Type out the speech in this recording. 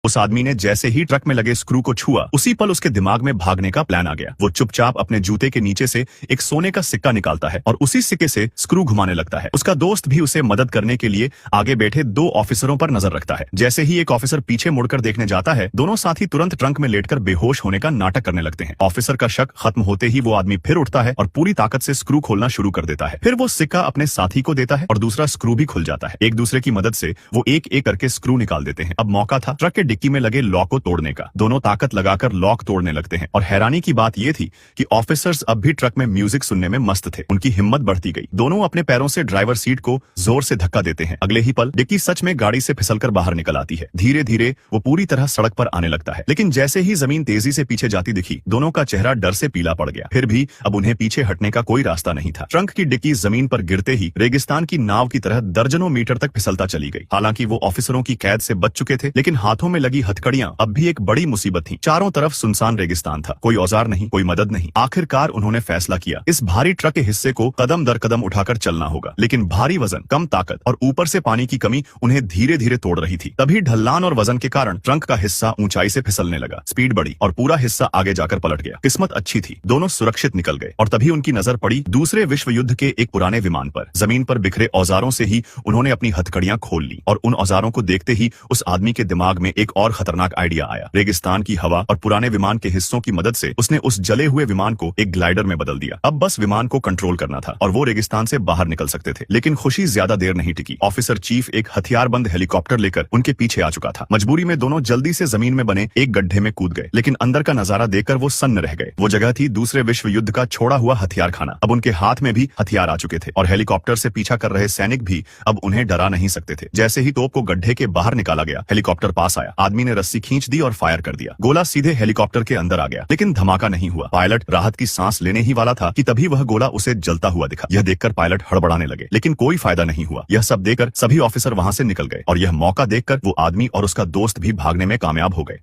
उस आदमी ने जैसे ही ट्रक में लगे स्क्रू को छुआ, उसी पल उसके दिमाग में भागने का प्लान आ गया। वो चुपचाप अपने जूते के नीचे से एक सोने का सिक्का निकालता है और उसी सिक्के से स्क्रू घुमाने लगता है। उसका दोस्त भी उसे मदद करने के लिए आगे बैठे दो ऑफिसरों पर नजर रखता है। जैसे ही एक ऑफिसर पीछे मुड़कर देखने जाता है, दोनों साथी तुरंत ट्रंक में लेटकर बेहोश होने का नाटक करने लगते हैं। ऑफिसर का शक खत्म होते ही वो आदमी फिर उठता है और पूरी ताकत से स्क्रू खोलना शुरू कर देता है। फिर वो सिक्का अपने साथी को देता है और दूसरा स्क्रू भी खुल जाता है। एक दूसरे की मदद से वो एक एक करके स्क्रू निकाल देते हैं। अब मौका था ट्रक के डिक्की में लगे लॉक को तोड़ने का। दोनों ताकत लगाकर लॉक तोड़ने लगते हैं और हैरानी की बात यह थी कि ऑफिसर्स अब भी ट्रक में म्यूजिक सुनने में मस्त थे। उनकी हिम्मत बढ़ती गई। दोनों अपने पैरों से ड्राइवर सीट को जोर से धक्का देते हैं। अगले ही पल डिक्की सच में गाड़ी से फिसलकर बाहर निकल आती है। धीरे धीरे वो पूरी तरह सड़क पर आने लगता है, लेकिन जैसे ही जमीन तेजी से पीछे जाती दिखी, दोनों का चेहरा डर से पीला पड़ गया। फिर भी अब उन्हें पीछे हटने का कोई रास्ता नहीं था। ट्रंक की डिक्की जमीन पर गिरते ही रेगिस्तान की नाव की तरह दर्जनों मीटर तक फिसलता चली गई। हालांकि वो ऑफिसरों की कैद से बच चुके थे, लेकिन हाथों में लगी हथकड़ियां अब भी एक बड़ी मुसीबत थी। चारों तरफ सुनसान रेगिस्तान था, कोई औजार नहीं, कोई मदद नहीं। आखिरकार उन्होंने फैसला किया, इस भारी ट्रक के हिस्से को कदम दर कदम उठाकर चलना होगा। लेकिन भारी वजन, कम ताकत और ऊपर से पानी की कमी उन्हें धीरे धीरे तोड़ रही थी। तभी ढलान और वजन के कारण ट्रंक का हिस्सा ऊंचाई से फिसलने लगा। स्पीड बढ़ी और पूरा हिस्सा आगे जाकर पलट गया। किस्मत अच्छी थी, दोनों सुरक्षित निकल गए। और तभी उनकी नजर पड़ी दूसरे विश्व युद्ध के एक पुराने विमान पर। जमीन पर बिखरे औजारों से ही उन्होंने अपनी हथकड़ियां खोल ली और उन औजारों को देखते ही उस आदमी के दिमाग में एक और खतरनाक आइडिया आया। रेगिस्तान की हवा और पुराने विमान के हिस्सों की मदद से उसने उस जले हुए विमान को एक ग्लाइडर में बदल दिया। अब बस विमान को कंट्रोल करना था और वो रेगिस्तान से बाहर निकल सकते थे। लेकिन खुशी ज्यादा देर नहीं टिकी। ऑफिसर चीफ एक हथियारबंद हेलीकॉप्टर लेकर उनके पीछे आ चुका था। मजबूरी में दोनों जल्दी से जमीन में बने एक गड्ढे में कूद गए, लेकिन अंदर का नजारा देखकर वो सन्न रह गए। वो जगह थी दूसरे विश्व युद्ध का छोड़ा हुआ हथियार खाना। अब उनके हाथ में भी हथियार आ चुके थे और हेलीकॉप्टर से पीछा कर रहे सैनिक भी अब उन्हें डरा नहीं सकते थे। जैसे ही तोप को गड्ढे के बाहर निकाला गया, हेलीकॉप्टर पास आया। आदमी ने रस्सी खींच दी और फायर कर दिया। गोला सीधे हेलीकॉप्टर के अंदर आ गया, लेकिन धमाका नहीं हुआ। पायलट राहत की सांस लेने ही वाला था कि तभी वह गोला उसे जलता हुआ दिखा। यह देखकर पायलट हड़बड़ाने लगे, लेकिन कोई फायदा नहीं हुआ। यह सब देखकर सभी ऑफिसर वहां से निकल गए और यह मौका देखकर वो आदमी और उसका दोस्त भी भागने में कामयाब हो गए।